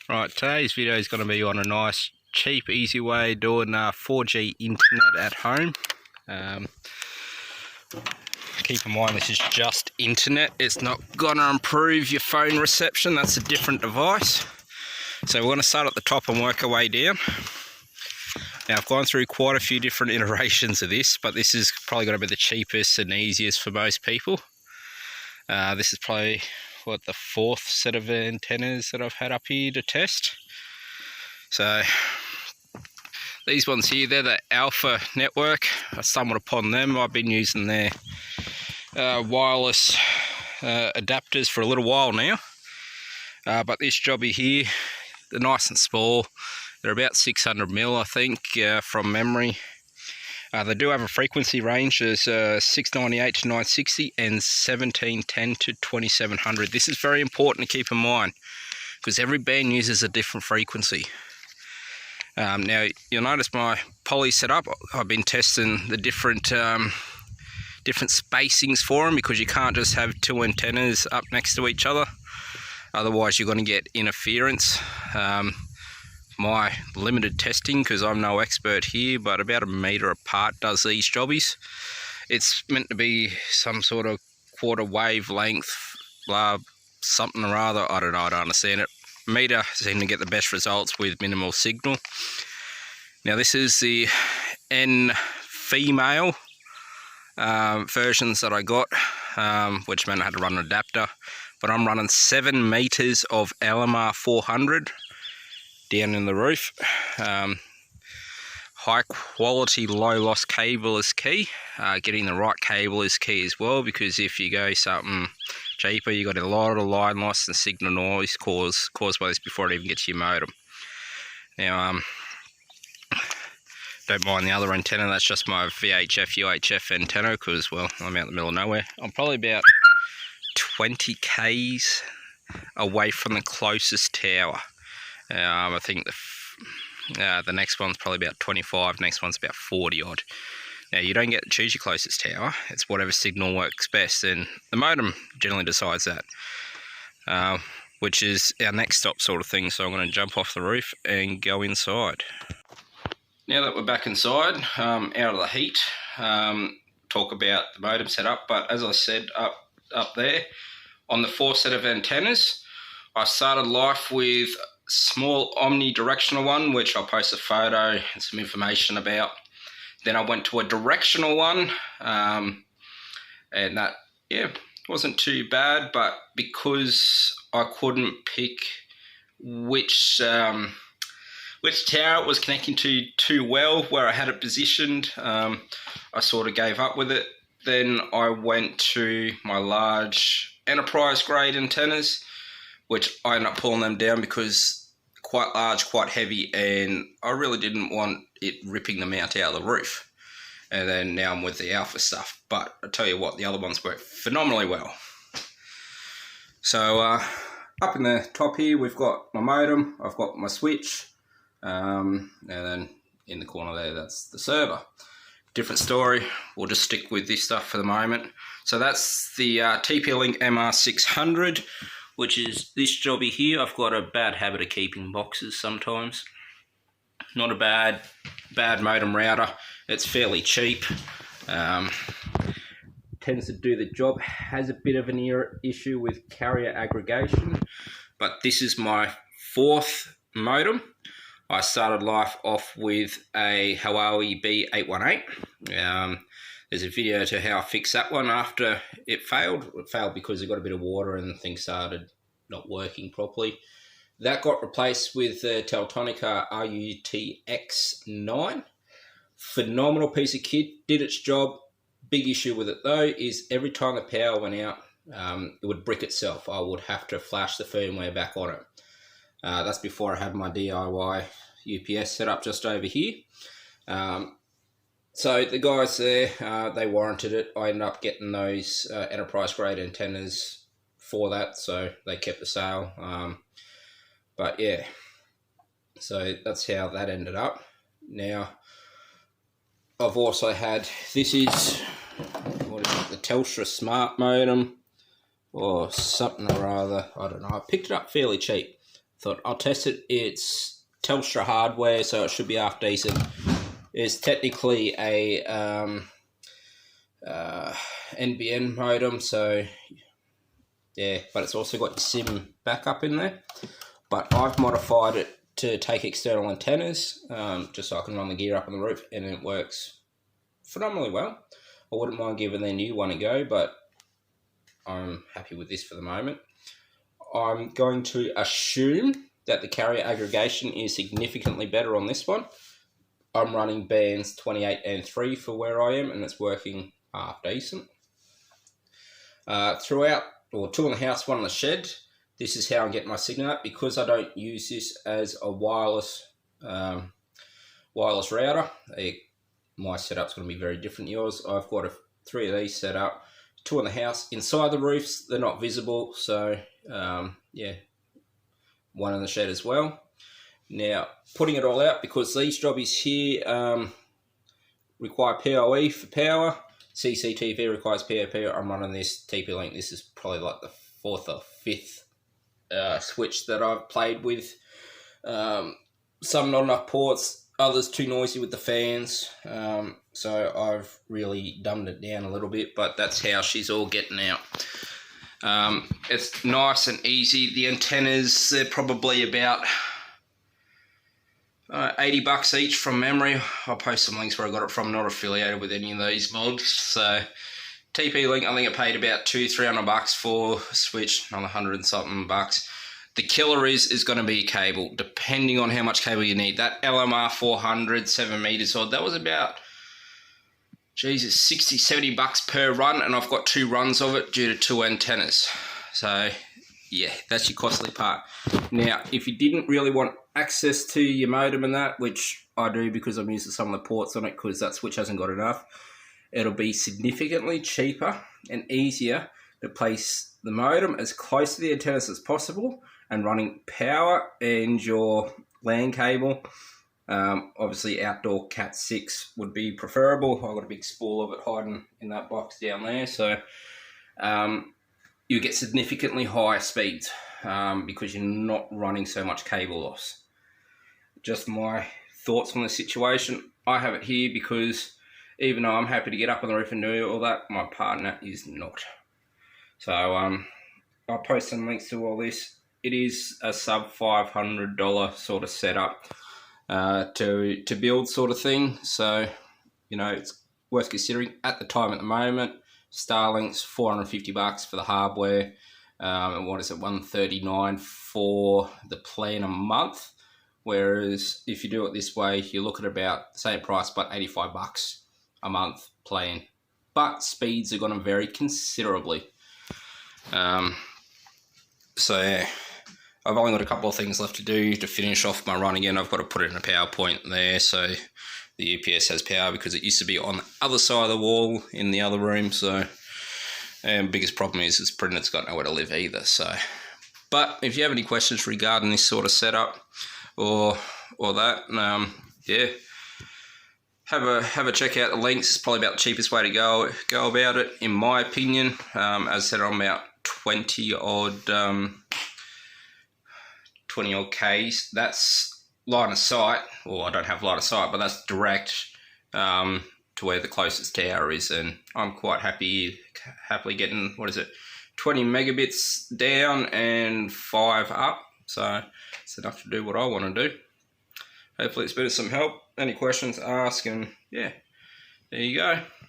Right, today's video is going to be on a nice, cheap, easy way doing 4G internet at home. Keep in mind this is just internet. It's not going to improve your phone reception. That's a different device. So we're going to start at the top and work our way down. Now I've gone through quite a few different iterations of this, but this is probably going to be the cheapest and easiest for most people. This is probably the fourth set of antennas that I've had up here to test. So these ones here, they're the Alfa network. I stumbled upon them. I've been using their wireless adapters for a little while now. But this jobby here, they're nice and small. They're about 600 mil, I think, from memory. They do have a frequency range. There's 698 to 960 and 1710 to 2700. This is very important to keep in mind because every band uses a different frequency. Now, you'll notice my poly setup. I've been testing the different spacings for them because you can't just have two antennas up next to each other. Otherwise, you're going to get interference. My limited testing, because I'm no expert here, but about a metre apart does these jobbies. It's meant to be some sort of quarter wavelength, blah, something or other. I don't know, I don't understand it. Metre seem to get the best results with minimal signal. Now this is the N female versions that I got, which meant I had to run an adapter. But I'm running 7 meters of LMR 400 down in the roof. High quality, low loss cable is key. Getting the right cable is key as well, because if you go something cheaper, you got a lot of line loss and signal noise caused by this before it even gets to your modem. Now, don't mind the other antenna. That's just my VHF UHF antenna, because, well, I'm out in the middle of nowhere. I'm probably about 20 k's away from the closest tower. I think the next one's probably about 25, next one's about 40 odd. Now you don't get to choose your closest tower, it's whatever signal works best, and the modem generally decides that, which is our next stop sort of thing. So I'm going to jump off the roof and go inside. Now that we're back inside, out of the heat, talk about the modem setup. But as I said, up there on the 4 set of antennas, I started life with small omnidirectional one, which I'll post a photo and some information about. Then I went to a directional one, and that, yeah, wasn't too bad, but because I couldn't pick which tower it was connecting to too well, where I had it positioned, I sort of gave up with it. Then I went to my large enterprise grade antennas, which I ended up pulling them down because quite large, quite heavy, and I really didn't want it ripping the mount out of the roof. And then now I'm with the Alfa stuff. But I tell you what, the other ones work phenomenally well. So up in the top here, we've got my modem, I've got my switch, and then in the corner there, that's the server. Different story, we'll just stick with this stuff for the moment. So that's the TP-Link MR600, which is this jobby here. I've got a bad habit of keeping boxes sometimes. Not a bad modem router. It's fairly cheap. Tends to do the job. Has a bit of an issue with carrier aggregation. But this is my 4th modem. I started life off with a Huawei B818. There's a video to how I fixed that one after it failed. It failed because it got a bit of water and things started not working properly. That got replaced with the Teltonika RUTX9. Phenomenal piece of kit, did its job. Big issue with it though is every time the power went out, it would brick itself. I would have to flash the firmware back on it. That's before I had my DIY UPS set up just over here. So the guys there, they warranted it. I ended up getting those enterprise grade antennas for that, so they kept the sale. But yeah, so that's how that ended up. Now, I've also had, this is, what is it, the Telstra Smart modem, or something or other, I don't know. I picked it up fairly cheap, thought I'll test it. It's Telstra hardware, so it should be half decent. It's technically a NBN modem, so yeah, but it's also got your SIM backup in there. But I've modified it to take external antennas, just so I can run the gear up on the roof, and it works phenomenally well. I wouldn't mind giving their new one a go, but I'm happy with this for the moment. I'm going to assume that the carrier aggregation is significantly better on this one. I'm running bands 28 and 3 for where I am, and it's working half decent. Throughout, or 2 in the house, 1 in the shed, this is how I get my signal up, because I don't use this as a wireless router. My setup's going to be very different to yours. I've got 3 of these set up, 2 in the house. Inside the roofs, they're not visible, so yeah, 1 in the shed as well. Now, putting it all out, because these jobbies here require PoE for power, CCTV requires PoE. I'm running this TP-Link. This is probably like the 4th or 5th switch that I've played with. Some not enough ports, others too noisy with the fans. So I've really dumbed it down a little bit, but that's how she's all getting out. It's nice and easy. The antennas, they're probably about $80 each from memory. I'll post some links where I got it from, not affiliated with any of these mods. So TP-Link, I think I paid about $200-300 for a switch, another 100 and something bucks. The killer is going to be cable, depending on how much cable you need. That LMR 400, 7 meters odd, that was about, Jesus, $60-70 per run, and I've got 2 runs of it due to 2 antennas. So yeah, that's your costly part. Now, if you didn't really want access to your modem and that, which I do because I'm using some of the ports on it because that switch hasn't got enough, it'll be significantly cheaper and easier to place the modem as close to the antennas as possible and running power and your LAN cable. Obviously outdoor Cat 6 would be preferable. I've got a big spool of it hiding in that box down there, so you get significantly higher speeds because you're not running so much cable loss. Just my thoughts on the situation. I have it here because even though I'm happy to get up on the roof and do all that, my partner is not. So I'll post some links to all this. It is a sub $500 sort of setup to build sort of thing. So, you know, it's worth considering at the time at the moment. Starlink's $450 for the hardware. And what is it, $139 for the plan a month. Whereas if you do it this way, you look at about the same price, but $85 a month plan. But speeds are going to vary considerably. So yeah, I've only got a couple of things left to do to finish off my run again. I've got to put it in a power point there, so the UPS has power, because it used to be on the other side of the wall in the other room. So, and biggest problem is Britain's got nowhere to live either. So, but if you have any questions regarding this sort of setup or that, yeah, have a check out the links. It's probably about the cheapest way to go about it, in my opinion. As I said, I'm about 20 odd Ks. That's line of sight. Well, I don't have line of sight, but that's direct to where the closest tower is, and I'm quite happily getting, 20 megabits down and 5 up. So it's enough to do what I want to do. Hopefully it's been some help. Any questions, ask, and yeah, there you go.